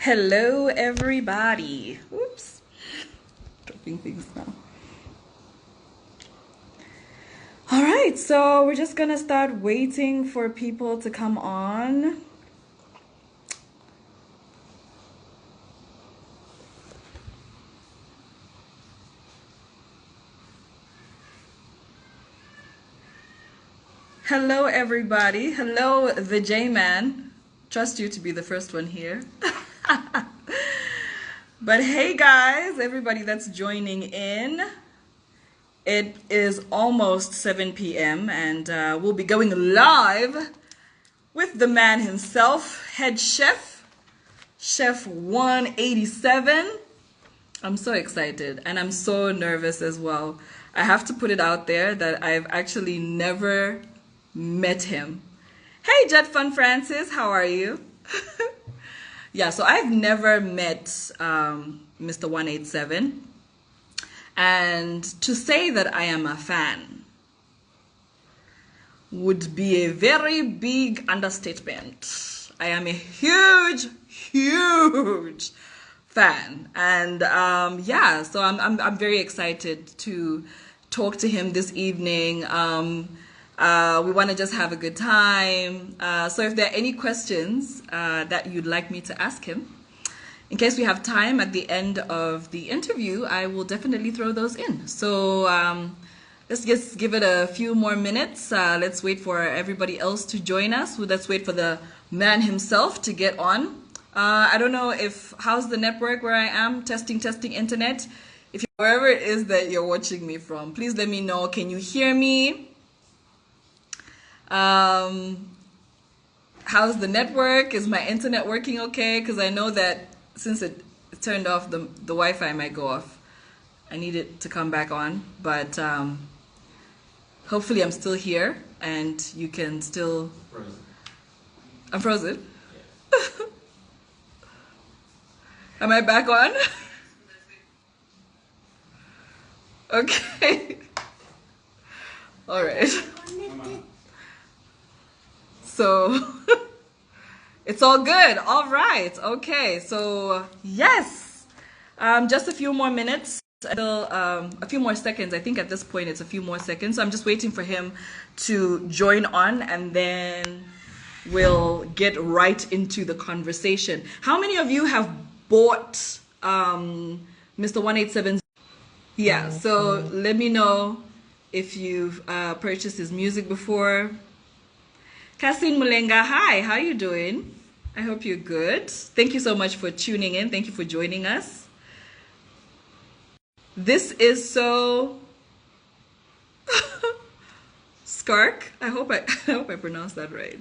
Hello, everybody. Oops, dropping things now. All right, so we're just gonna start waiting for people to come on. Hello, everybody. Hello, the J Man. Trust you to be the first one here. But hey, guys, everybody that's joining in. It is almost 7 p.m. and we'll be going live with the man himself, head chef, Chef 187. I'm so excited and I'm so nervous as well. I have to put it out there that I've actually never met him. Hey, Jet Fun Francis, how are you? Yeah, so I've never met Mr. 187. And to say that I am a fan would be a very big understatement. I am a huge, huge fan, and yeah, so I'm very excited to talk to him this evening. We want to just have a good time. So if there are any questions that you'd like me to ask him, in case we have time at the end of the interview, I will definitely throw those in. So let's just give it a few more minutes. Let's wait for everybody else to join us. Let's wait for the man himself to get on. I don't know how's the network where I am, testing internet. If wherever it is that you're watching me from, please let me know. Can you hear me? How's the network? Is my internet working okay? Because I know that since it turned off, the Wi-Fi might go off. I need it to come back on, but hopefully I'm still here and you can still... Frozen. I'm frozen? Yeah. Am I back on? Okay. All right. So... It's all good. All right. Okay. So yes, just a few more minutes. A few more seconds. I think at this point it's a few more seconds. So I'm just waiting for him to join on, and then we'll get right into the conversation. How many of you have bought Mr. 187's? Yeah. So let me know if you've purchased his music before. Kasin Mulenga, hi. How you doing? I hope you're good. Thank you so much for tuning in. Thank you for joining us. This is so Skark. I hope I pronounced that right.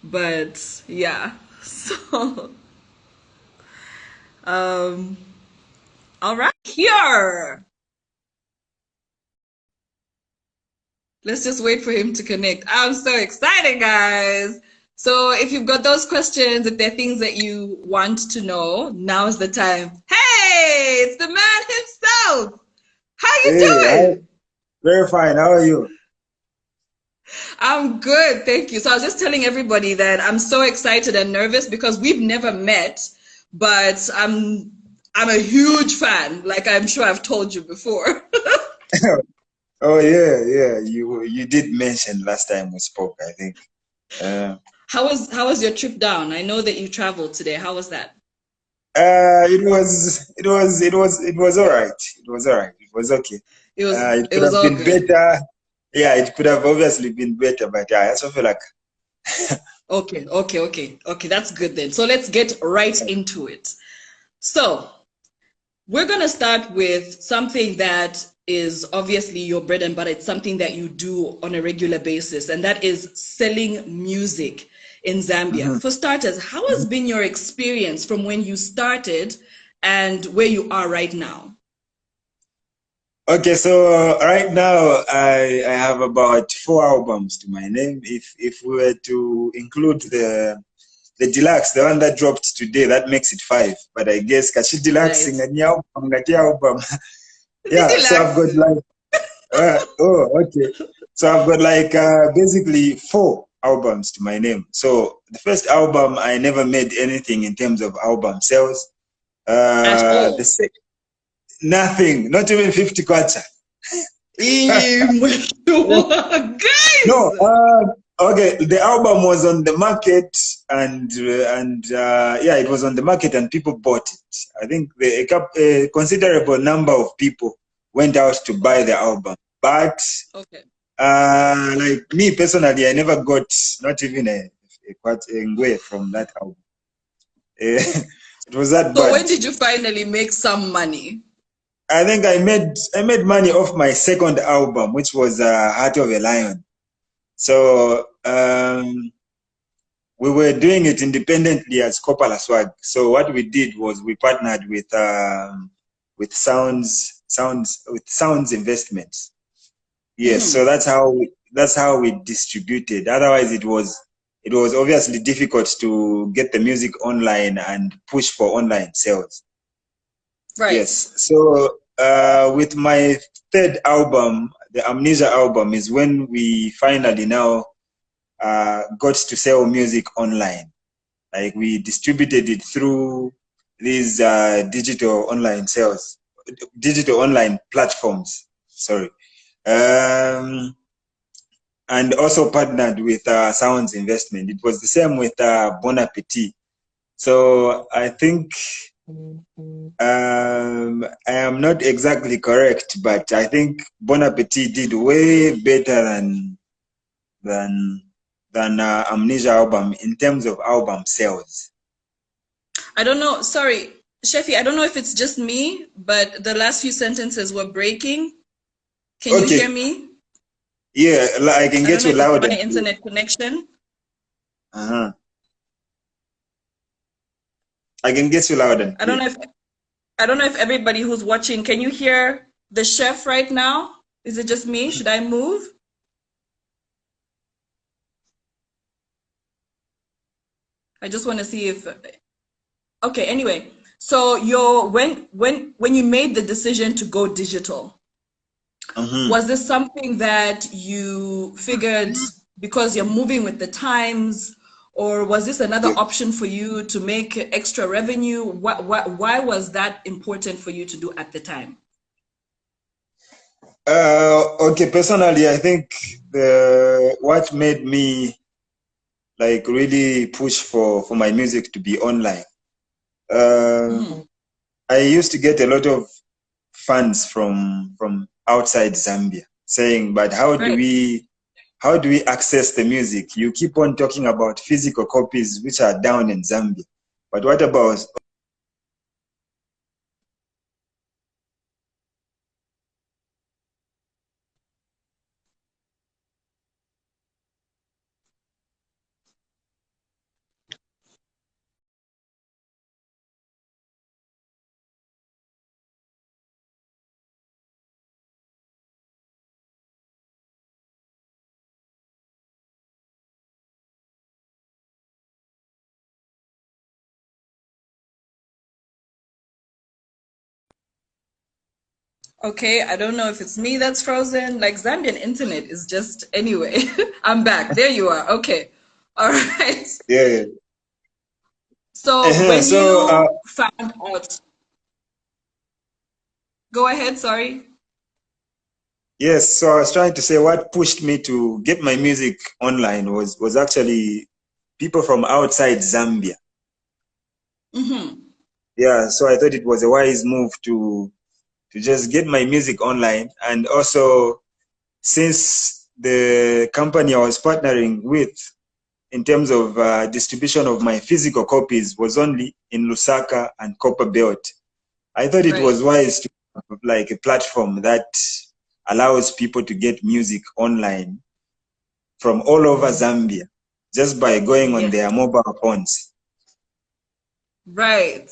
But yeah. So all right. Here. Let's just wait for him to connect. I'm so excited, guys. So if you've got those questions, if there are things that you want to know, now's the time. Hey, it's the man himself. How you doing? Very fine. How are you? I'm good, thank you. So I was just telling everybody that I'm so excited and nervous because we've never met, but I'm a huge fan, like I'm sure I've told you before. Oh yeah. You did mention last time we spoke, I think. How was your trip down? I know that you traveled today. How was that? It was all right. It was all right. It was okay. It It could was have all been good. better. Yeah, it could have obviously been better, but yeah, I also feel like Okay. That's good then. So let's get right into it. So we're going to start with something that is obviously your bread and butter. It's something that you do on a regular basis, and that is selling music in Zambia. For starters, how has been your experience from when you started and where you are right now? okay. So right now I have about 4 albums to my name. If we were to include the deluxe, the one that dropped today, that makes it 5. But I guess Kashi Deluxe Nice. album. Yeah, so I've got like oh, okay. So I've got like basically 4 albums to my name. So the first album, I never made anything in terms of album sales. At all. Nothing, not even 50 kwacha. Guys! No, okay. The album was on the market, and yeah, it was on the market, and people bought it. I think a considerable number of people went out to buy the album, but okay. Like me personally, I never got not even a ngwe from that album. It was that bad. So when did you finally make some money? I think I made money off my second album, which was Heart of a Lion. So we were doing it independently as Kopala Swag. So what we did was we partnered with Sounds Investments. Yes, so that's how we distributed. Otherwise, it was obviously difficult to get the music online and push for online sales. Right. Yes. So with my third album, the Amnesia album, is when we finally now got to sell music online. Like we distributed it through these digital online platforms. Sorry. And also partnered with Sounds Investment. It was the same with Bon Appetit. So I think I am not exactly correct, but I think Bon Appetit did way better than Amnesia album in terms of album sales. I don't know. Sorry, Shefi, I don't know if it's just me, but the last few sentences were breaking. Can you hear me? Yeah, I can get you louder. My internet connection. I can get you louder. I don't know if everybody who's watching, can you hear the chef right now? Is it just me? Should I move? I just want to see if. Okay. Anyway, so when you made the decision to go digital. Was this something that you figured because you're moving with the times, or was this another option for you to make extra revenue? Why was that important for you to do at the time? Okay, personally, I think what made me like really push for my music to be online. I used to get a lot of fans from outside Zambia saying, but how do we access the music? You keep on talking about physical copies which are down in Zambia, but what about Okay, I don't know if it's me that's frozen. Like Zambian internet is just anyway. I'm back. There you are. Okay. All right. Yeah. So when you found out, go ahead. Sorry. Yes. So I was trying to say what pushed me to get my music online was actually people from outside Zambia. Yeah. So I thought it was a wise move to just get my music online. And also, since the company I was partnering with in terms of distribution of my physical copies was only in Lusaka and Copperbelt, I thought it was wise to have like a platform that allows people to get music online from all over Zambia just by going on their mobile phones. Right.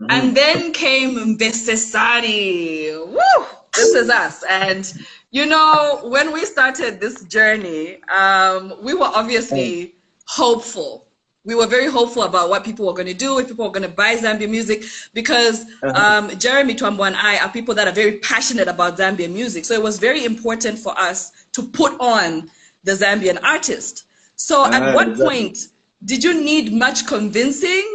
And then came Mbesesari. Woo! This is us. And, you know, when we started this journey, we were obviously hopeful. We were very hopeful about what people were going to do, if people were going to buy Zambian music, because Jeremy Twambo and I are people that are very passionate about Zambian music. So it was very important for us to put on the Zambian artist. So at what Exactly. point did you need much convincing?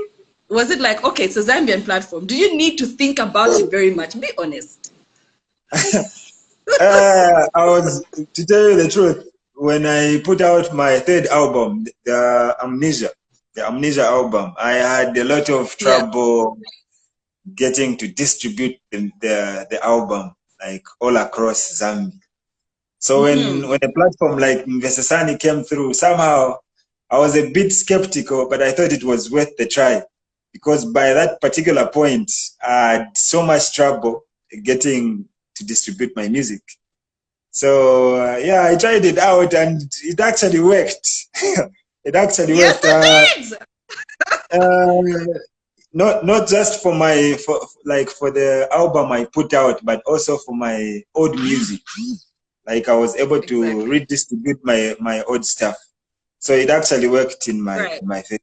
Was it like, okay, it's a Zambian platform. Do you need to think about it very much? Be honest. I was, to tell you the truth, when I put out my third album, the Amnesia album, I had a lot of Yeah. trouble getting to distribute the album like all across Zambia. So when a platform like Mvesesani came through, somehow I was a bit skeptical, but I thought it was worth the try because by that particular point, I had so much trouble getting to distribute my music. So yeah, I tried it out and it actually worked. It actually Yes, worked. it is. Uh, not just for my for the album I put out, but also for my old music. Like I was able to Exactly. redistribute my old stuff, so it actually worked in Right. my favor.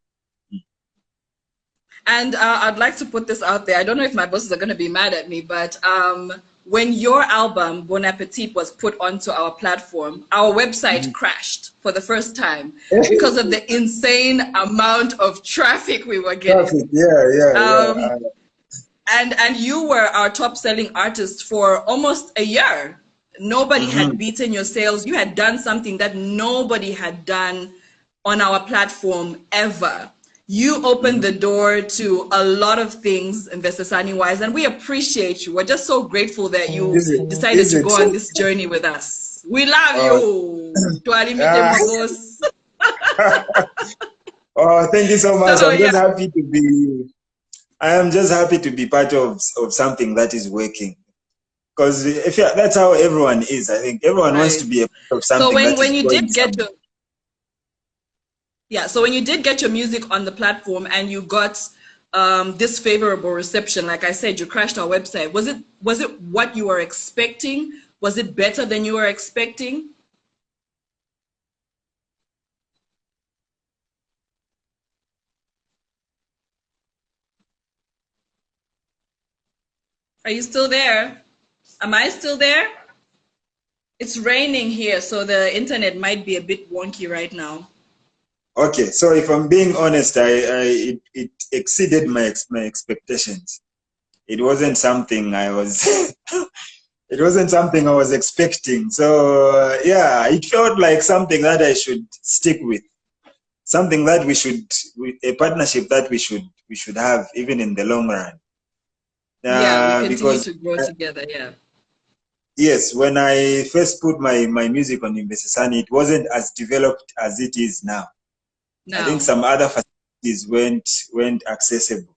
And I'd like to put this out there. I don't know if my bosses are going to be mad at me, but when your album Bon Appetit was put onto our platform, our website crashed for the first time because of the insane amount of traffic we were getting. Perfect. Yeah. Um, and you were our top selling artist for almost a year. Nobody had Mhm. beaten your sales. You had done something that nobody had done on our platform ever. You opened the Mhm. door to a lot of things Investesani wise, and we appreciate you. We're just so grateful that you Is it? decided Is to it? go on this journey with us. We love Uh, you. Tualimite ah, Mabos. oh, thank you so much. So I'm yeah, just happy to be. I am just happy to be part of something that is working. Because if that's how everyone is, I think everyone wants to right. be a part of So something that when is you going did get somewhere. to Yeah, so when you did get your music on the platform and you got this favorable reception, like I said, you crashed our website. Was it what you were expecting? Was it better than you were expecting? Are you still there? Am I still there? It's raining here, so the internet might be a bit wonky right now. Okay, so if I'm being honest, it exceeded my expectations. It wasn't something I was it wasn't something I was expecting. So yeah, it felt like something that I should stick with, something that a partnership that we should have even in the long run. Yeah, we continue Because to grow together. Yeah. yes, when I first put my music on Investesani, it wasn't as developed as it is now. I think Now. some other facilities weren't accessible.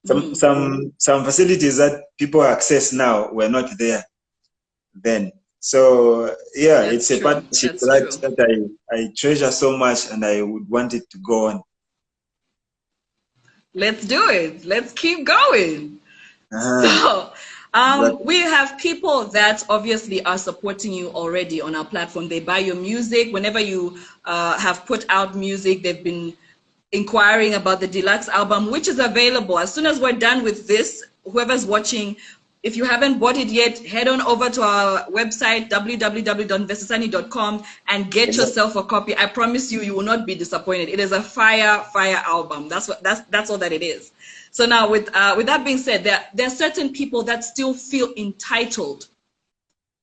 Mm, Some facilities that people access now were not there then. So yeah, that's it's a true. partnership That's that true. I treasure so much, and I would want it to go on. Let's do it. Let's keep going. Uh-huh. So, Exactly. we have people that obviously are supporting you already on our platform. They buy your music. Whenever you have put out music, they've been inquiring about the deluxe album, which is available. As soon as we're done with this, whoever's watching, if you haven't bought it yet, head on over to our website, www.vesasani.com, and get yourself a copy. I promise you, you will not be disappointed. It is a fire album. That's all that it is. So now, with that being said, there are certain people that still feel entitled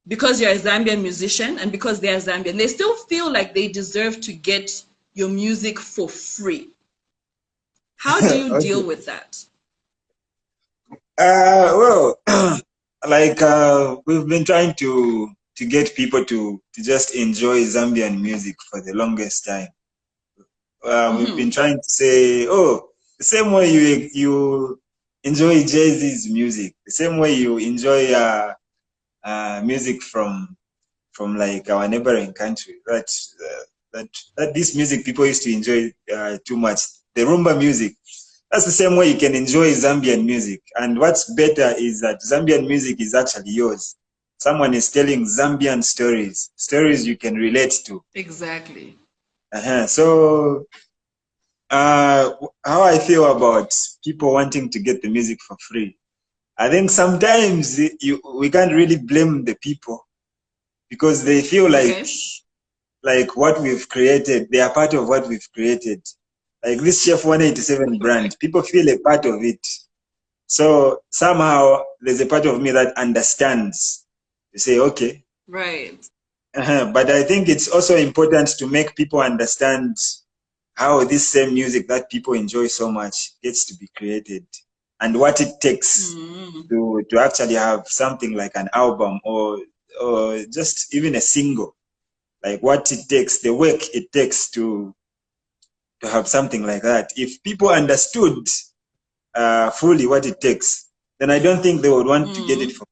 because you're a Zambian musician and because they're Zambian. They still feel like they deserve to get your music for free. How do you Okay. deal with that? Well, like we've been trying to get people to just enjoy Zambian music for the longest time. We've been Hmm. trying to say, oh, the same way you enjoy Jay-Z's music, the same way you enjoy music from like our neighboring country. That this music people used to enjoy too much. The rumba music. That's the same way you can enjoy Zambian music. And what's better is that Zambian music is actually yours. Someone is telling Zambian stories you can relate to. Exactly. So how I feel about people wanting to get the music for free. I think sometimes we can't really blame the people because they feel like Okay. like what we've created. They are part of what we've created. Like this Chef 187 brand, people feel a part of it. So somehow there's a part of me that understands. You say, okay. Right. But I think it's also important to make people understand how this same music that people enjoy so much gets to be created and what it takes to actually have something like an album or just even a single. Like what it takes, the work it takes to have something like that. If people understood fully what it takes, then I don't think they would want to get it from.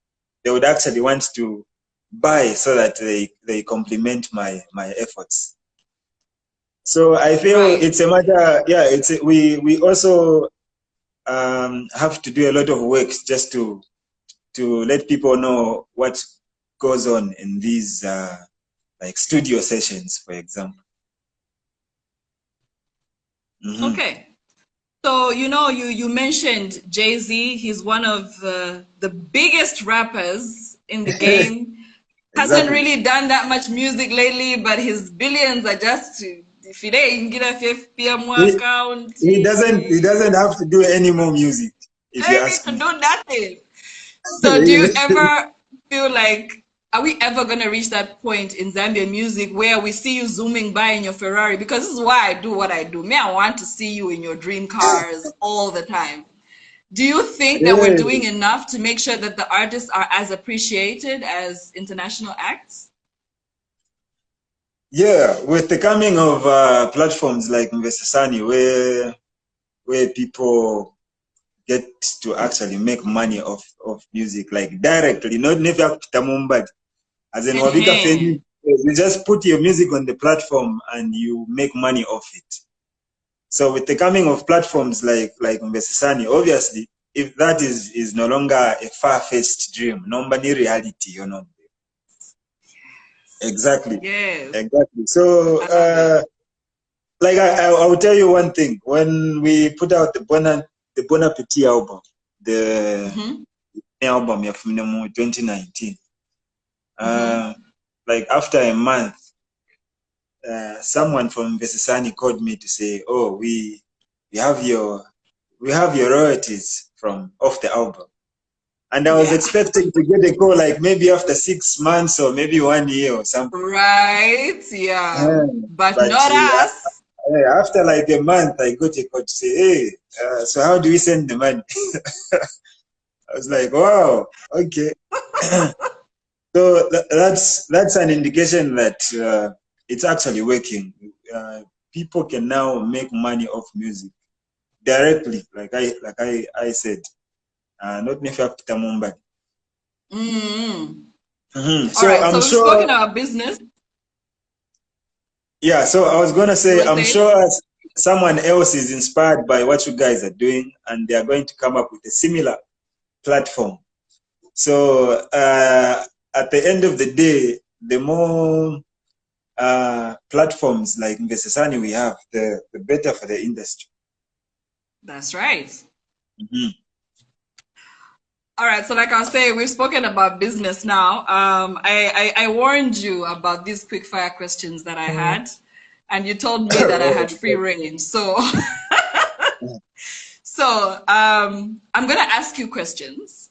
They would actually want to buy so that they complement my efforts. So I feel it's a matter. Yeah, we also have to do a lot of work just to let people know what goes on in these like studio sessions, for example. Okay. So, you mentioned Jay-Z. He's one of the biggest rappers in the game. Hasn't really done that much music lately, but his billions are just if he account. He doesn't have to do any more music. If you ask to me. do nothing. So do you ever feel like, are we ever going to reach that point in Zambian music where we see you zooming by in your Ferrari? Because this is why I do what I do. Me, I want to see you in your dream cars all the time. Do you think that we're doing enough to make sure that the artists are as appreciated as international acts? Yeah, with the coming of platforms like Mvesesani, where people get to actually make money off music, like directly, not never Mumbai. As in Wabika, you just put your music on the platform and you make money off it. So with the coming of platforms like Mvesesani, obviously, if that is no longer a far-fetched dream, nobody reality, Exactly. Yes. Exactly. So, like I will tell you one thing. When we put out the Bon Appetit album, the album from 2019, like after a month, someone from Vesesani called me to say, "Oh, we have your royalties from off the album." And I was expecting to get a call like maybe after 6 months or maybe 1 year or something. Right, but not us. After like a month, I got a call to say, "Hey, so how do we send the money?" I was like, "Wow, okay." So that's an indication that it's actually working. People can now make money off music directly, like I said. Not necessarily Peter Mumbai. So right, I'm sure. Spoken about business. Yeah, so I was gonna say, I'm sure someone else is inspired by what you guys are doing, and they are going to come up with a similar platform. So at the end of the day, the more platforms like Mvesesani we have, the better for the industry. That's right. All right, so like I was saying, we've spoken about business now. I warned you about these quick fire questions that I had, and you told me that I had free reign. So, I'm gonna ask you questions,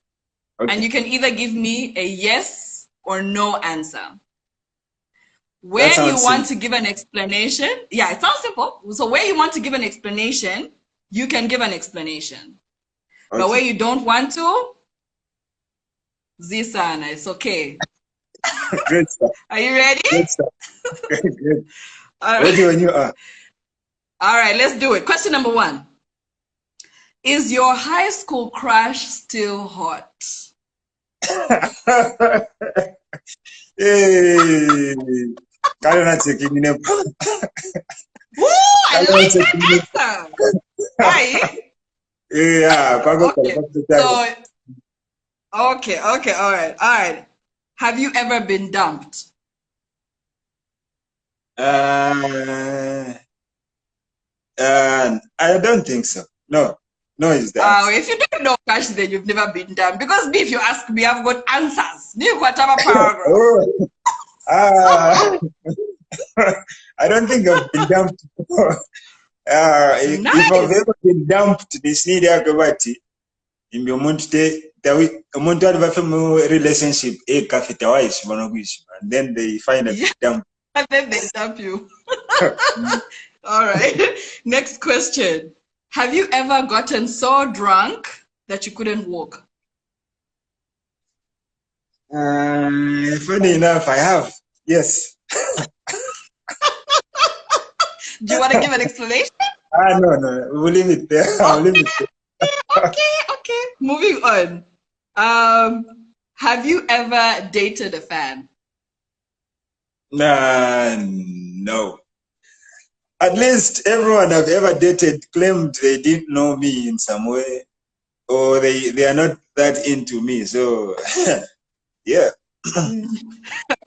and you can either give me a yes or no answer. When you want to give an explanation, it sounds simple. So where you want to give an explanation, you can give an explanation. But where you don't want to, Zisana, it's okay. Good stuff. Are you ready? Good stuff. Good. Ready when you are. All right, let's do it. Question number 1. Is your high school crush still hot? Hey. Woo, I like that answer. Right? Yeah. Okay. All right. Have you ever been dumped? I don't think so. No is the answer. If you don't know Cash, then you've never been dumped. Because me, if you ask me, I've got answers. You got a paragraph. I don't think I've been dumped before. If I've Nice. ever been dumped, this need akabati. In your monte, umuntu ali bafe mu relationship kafeta waishi banokuishi, and then they find that Yeah, dump. and then they dump you. All right. Next question. Have you ever gotten so drunk that you couldn't walk? Funny enough, I have. Yes. Do you want to give an explanation? No. We'll leave it there. I'll leave it there. Okay. Moving on. Have you ever dated a fan? No. At least everyone I've ever dated claimed they didn't know me in some way, or they are not that into me. So, yeah.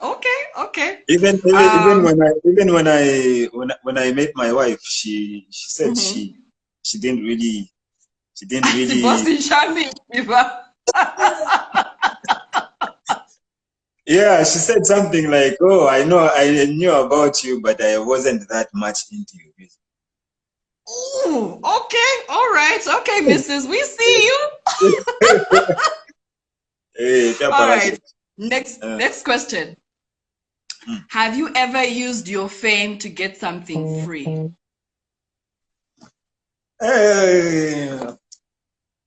Okay. Even when I met my wife, she said she didn't really yeah, she said something like, "Oh, I knew about you, but I wasn't that much into you." Ooh, okay, all right, okay, Mrs. We see you. All right. Next question. Have you ever used your fame to get something free?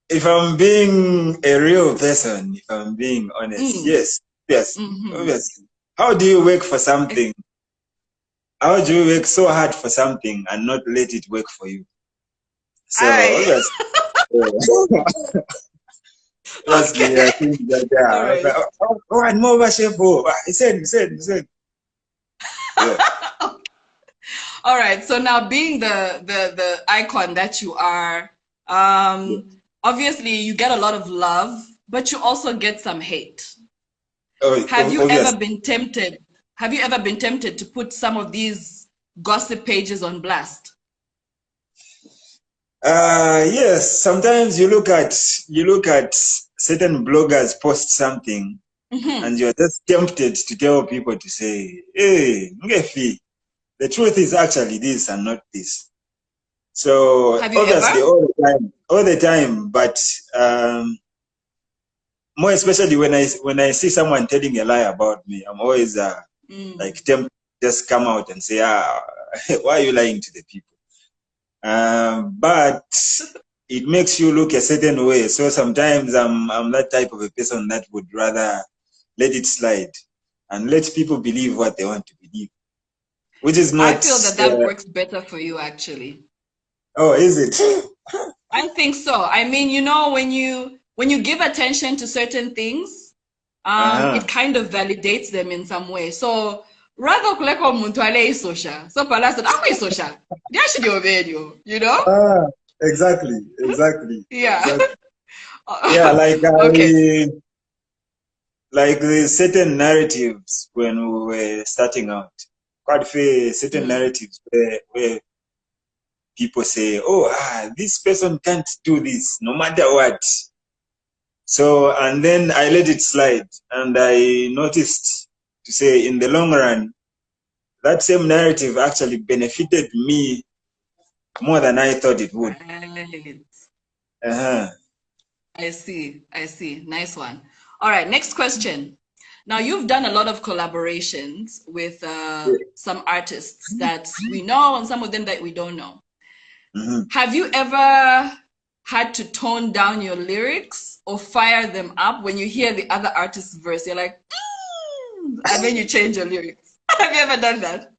If I'm being a real person, if I'm being honest, yes, obviously. How do you work for something? How do you work so hard for something and not let it work for you? So obviously, okay. I think that and more chef. He said. Yeah. All right. So now, being the icon that you are, obviously you get a lot of love, but you also get some hate. Have you ever been tempted? Have you ever been tempted to put some of these gossip pages on blast? Yes. Sometimes you look at certain bloggers post something, and you're just tempted to tell people to say, "Hey, Ngefi, the truth is actually this and not this." So have you obviously ever? all the time, but more especially when I see someone telling a lie about me, I'm always like tempted to just come out and say, why are you lying to the people? But it makes you look a certain way. So sometimes I'm that type of a person that would rather let it slide and let people believe what they want to believe, which is not. I feel that works better for you, actually. Oh, is it? I think so. I mean, when you give attention to certain things, it kind of validates them in some way. So rather kuleko muntu ale social. So pala said, "I'm social. They should obey you." You know? Exactly. Yeah. Exactly. Yeah, like the certain narratives when we were starting out. Quite fair certain narratives where people say, this person can't do this no matter what. So, and then I let it slide, and I noticed to say in the long run, that same narrative actually benefited me more than I thought it would. Right. I see. Nice one. All right, next question. Now, you've done a lot of collaborations with some artists that we know and some of them that we don't know. Have you ever had to tone down your lyrics or fire them up when you hear the other artist's verse? You're like, and then you change your lyrics. Have you ever done that?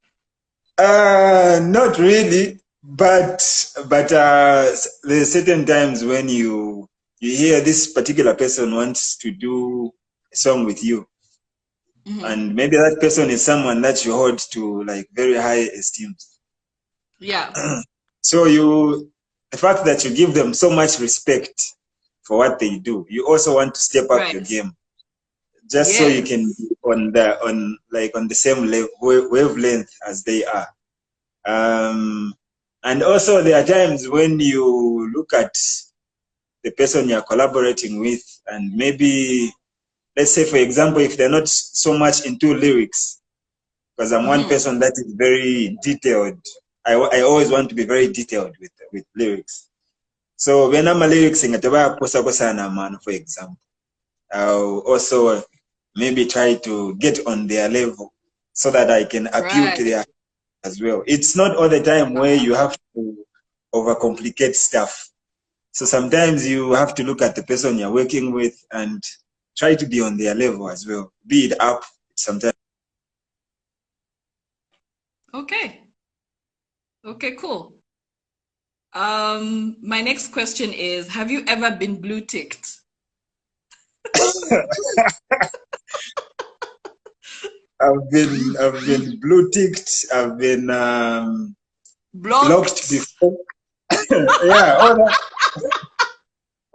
Not really, but there's certain times when you hear this particular person wants to do a song with you, and maybe that person is someone that you hold to like very high esteem. Yeah. So the fact that you give them so much respect for what they do, you also want to step up your game, just so you can be on the same wavelength as they are. And also there are times when you look at the person you're collaborating with, and maybe, let's say for example, if they're not so much into lyrics, because I'm one person that is very detailed. I always want to be very detailed with lyrics. So when I'm a lyrics singer, man, for example, I'll also maybe try to get on their level so that I can appeal to their as well. It's not all the time where you have to overcomplicate stuff. So sometimes you have to look at the person you're working with and try to be on their level as well. Be it up sometimes. Okay. Okay, cool. My next question is, have you ever been blue ticked? I've been blue ticked. I've been blocked before. Yeah,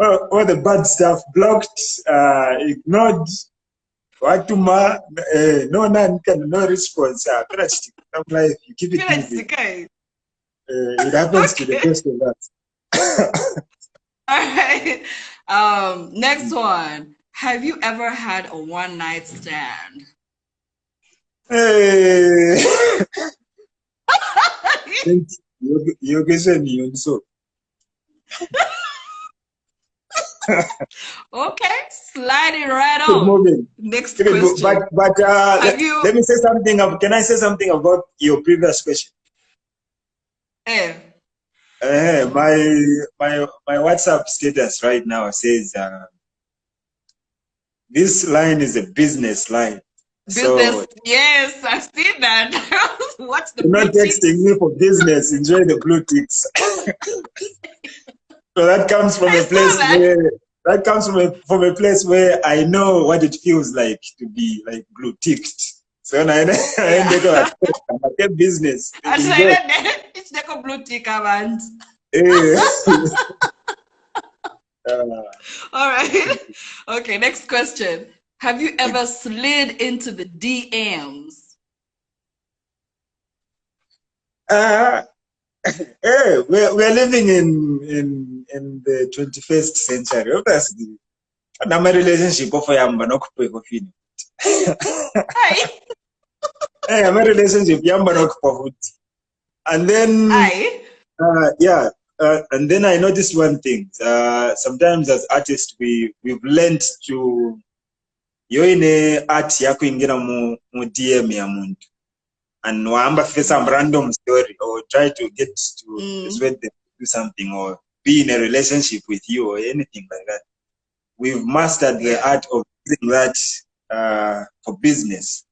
all the bad stuff blocked, ignored. No response. Like, you keep it moving. It happens to the best of us. All right. Next one. Have you ever had a one-night stand? Hey. You're getting so. Okay, sliding right on. Next question. But let me say something. Can I say something about your previous question? My WhatsApp status right now says this line is a business line. Business, so, yes, I've seen that. What's the blue ticks? You're not texting me for business. Enjoy the blue ticks. So that comes from a place where from a place where I know what it feels like to be like blue ticked. So I ended up at business. It's like a blue tick band. All right. Okay, next question. Have you ever slid into the DMs? We're living in the 21st century. Obviously, I'm a relationship of yamba no kupefofini. Hey, I'm a relationship yamba no kupefofini. And then and then I noticed one thing. Sometimes as artists, we've learned to yoine art yako ingira mu DM ya muntu. And wamba some random story or try to get to persuade them to do something or be in a relationship with you or anything like that. We've mastered the art of doing that for business.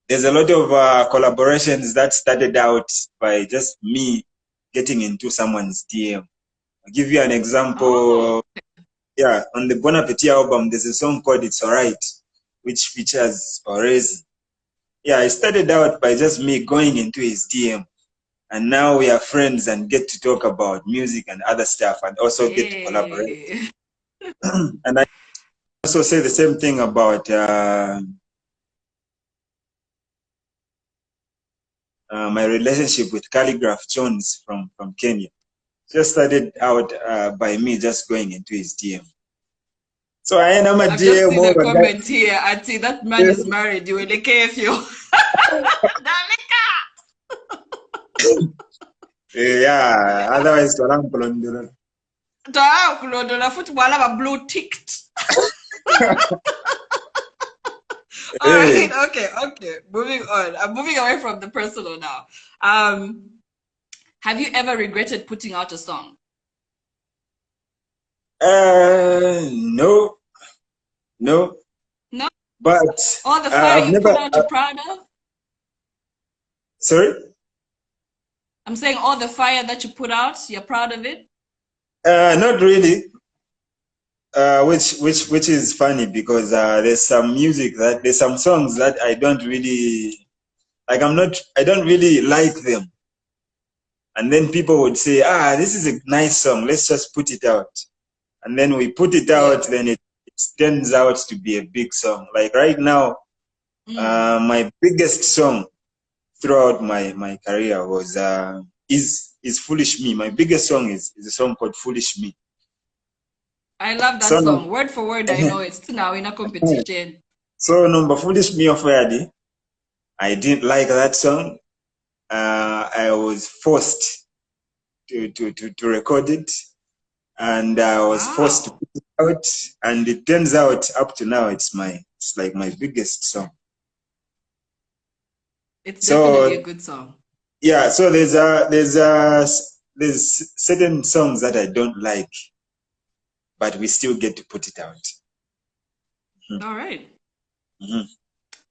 There's a lot of collaborations that started out by just me getting into someone's DM. I'll give you an example. Yeah, on the Bon Appetit album, there's a song called It's Alright, which features Orezi. Yeah, I started out by just me going into his DM, and now we are friends and get to talk about music and other stuff and also get to collaborate. And I also say the same thing about my relationship with Calligraph Jones from Kenya. Just started out by me just going into his DM. So I am a I've just seen a comment here. I see that man is married. You will if you. Yeah, otherwise I'm blue ticked. All right, okay. Moving on. I'm moving away from the personal now. Have you ever regretted putting out a song? No. But all the fire you put out, you're proud of? Sorry? I'm saying all the fire that you put out, you're proud of it? Not really. Which is funny because there's some songs that I don't really like. I don't really like them. And then people would say, this is a nice song, let's just put it out. And then we put it out, then it turns out to be a big song. Like right now, my biggest song throughout my career was is Foolish Me. My biggest song is a song called Foolish Me. I love that song. Word for word, I know it's now in a competition. So number Foolish Me of Yadi. I didn't like that song. I was forced to record it, and I was forced to Wow. put it out. And it turns out, up to now, it's like my biggest song. It's definitely a So good song. yeah, so there's certain songs that I don't like, but we still get to put it out. All right. Mm-hmm.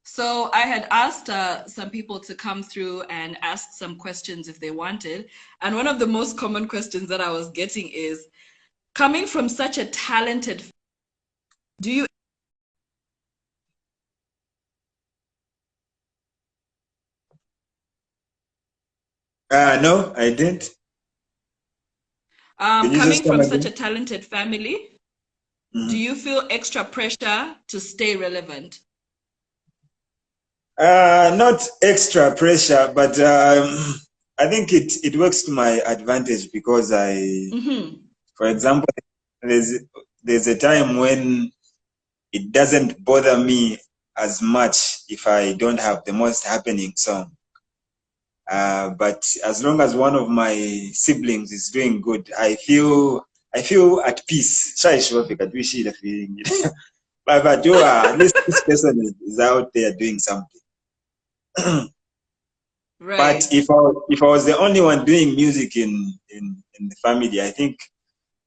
So I had asked some people to come through and ask some questions if they wanted. And one of the most common questions that I was getting is, coming from such a talented, do you No, I didn't. Can you coming just come from such again? a talented family, do Mm-hmm. you feel extra pressure to stay relevant? Not extra pressure, but I think it works to my advantage because Mm-hmm. for example, there's there's a time when it doesn't bother me as much if I don't have the most happening song. But as long as one of my siblings is doing good, I feel at peace. But at least this person is out there doing something. But Right. if I was the only one doing music in the family, I think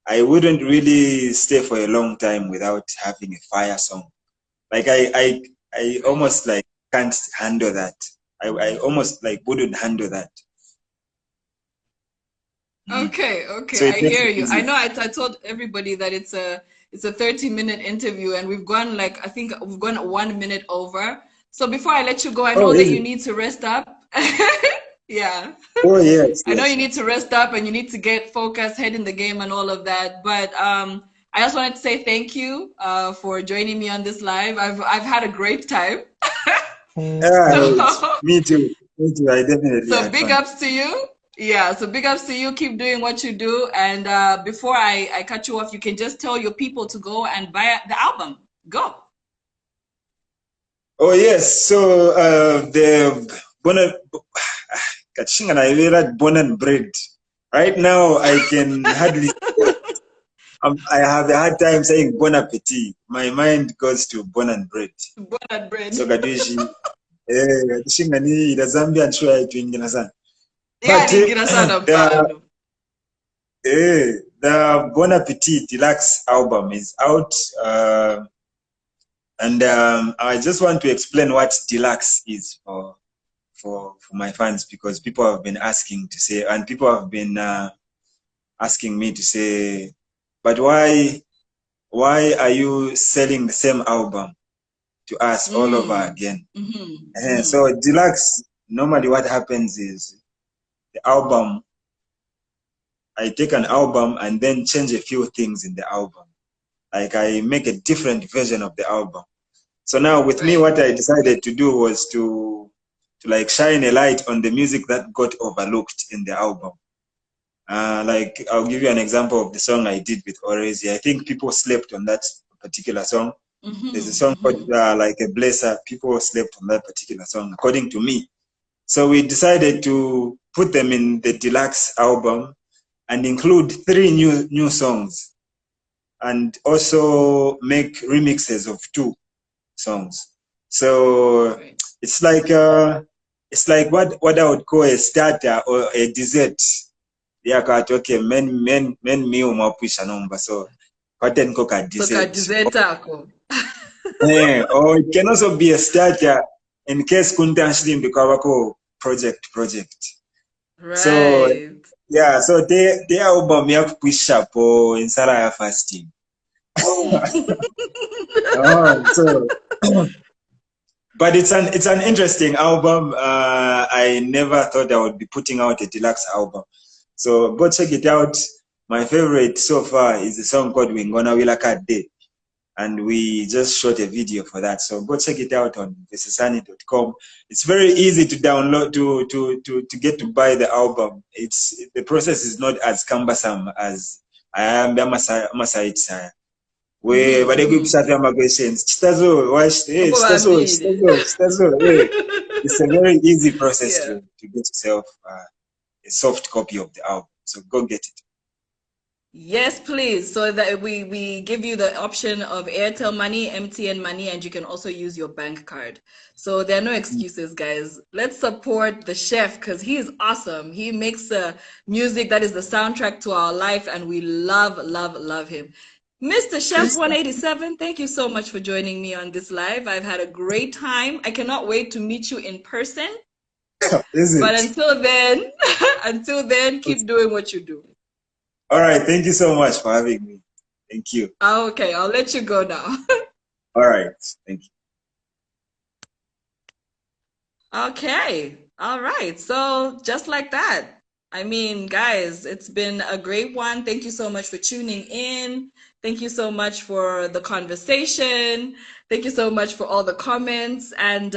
I wouldn't really stay for a long time without having a fire song. Like I Right. almost like can't handle that. I almost like wouldn't handle that. Mm. Okay, So okay, it I makes hear it you. I easy. know I told everybody that it's a 30-minute interview and we've gone like I think we've gone 1 minute over. So before I let you go, I Oh, know that is you it? need to rest up. Yeah. Oh, yes, I know yes, you need yes. to rest up and you need to get focused, head in the game and all of that. But I just wanted to say thank you for joining me on this live. I've had a great time. So Me too. Me too. I definitely so had big fun. ups to you. Yeah, so big ups to you. Keep doing what you do. And before I cut you off, you can just tell your people to go and buy the album. Go. Oh, yes. So the bonnet, Kachinga na read bone and bread. Right now, I can hardly. I have a hard time saying bon appetit. My mind goes to bone and bread. Butter and So bread. Gadushi, Kachinga ni the Zambian show I doing in San. Yeah, But ningina sana bado. the Bon Appetit Deluxe album is out. And I just want to explain what deluxe is for my fans because people have been asking to say, and people have been asking me to say, but why are you selling the same album to us all over Mm. again? Mm-hmm. Mm-hmm. So deluxe, normally what happens is the album, I take an album and then change a few things in the album. Like I make a different version of the album. So now with me, Right. what I decided to do was to like shine a light on the music that got overlooked in the album. Like I'll give you an example of the song I did with Orezi. I think people slept on that particular song. There's a Mm-hmm. song called Mm-hmm. like a blesser. People slept on that particular song, according to me. So we decided to put them in the deluxe album and include 3 new songs, and also make remixes of 2 songs. So Right. it's like what I would call a starter or a dessert. Yeah, okay, men meal mapisha number. So pattern cook a So ka dessert. dessert ako. Or it can also be a starter in case kunta slim the project. So Right. yeah, so they album yakupisha po insara ya fasting. So but it's an interesting album. I never thought I would be putting out a deluxe album. So go check it out. My favorite so far is a song called Wingona Wilaka Day. And we just shot a video for that. So go check it out on vesesani.com. It's very easy to download to get to buy the album. The process is not as cumbersome as I am Masai. we badekukushatira questions chitazo hey, it's a very easy process Yeah. to get yourself a soft copy of the album, so go get it. Yes, please. So that we give you the option of Airtel Money, MTN Money, and you can also use your bank card. So there are no excuses, guys. Let's support the chef because he is awesome. He makes music that is the soundtrack to our life, and we love, love, love him. Mr. Chef 187, thank you so much for joining me on this live. I've had a great time. I cannot wait to meet you in person. But until then, keep doing what you do. All right. Thank you so much for having me. Thank you. Okay, I'll let you go now. All right. Thank you. Okay. All right. So just like that. I mean, guys, it's been a great one. Thank you so much for tuning in. Thank you so much for the conversation. Thank you so much for all the comments. And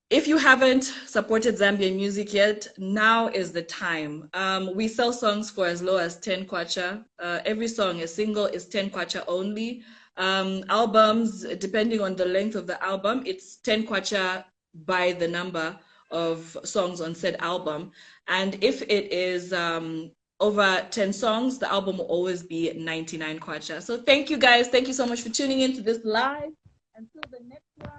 if you haven't supported Zambian music yet, now is the time. We sell songs for as low as 10 kwacha. Every song, a single, is 10 kwacha only. Albums, depending on the length of the album, it's 10 kwacha by the number of songs on said album. And if it is over 10 songs, the album will always be 99 kwacha. So thank you guys. Thank you so much for tuning in to this live. Until the next one.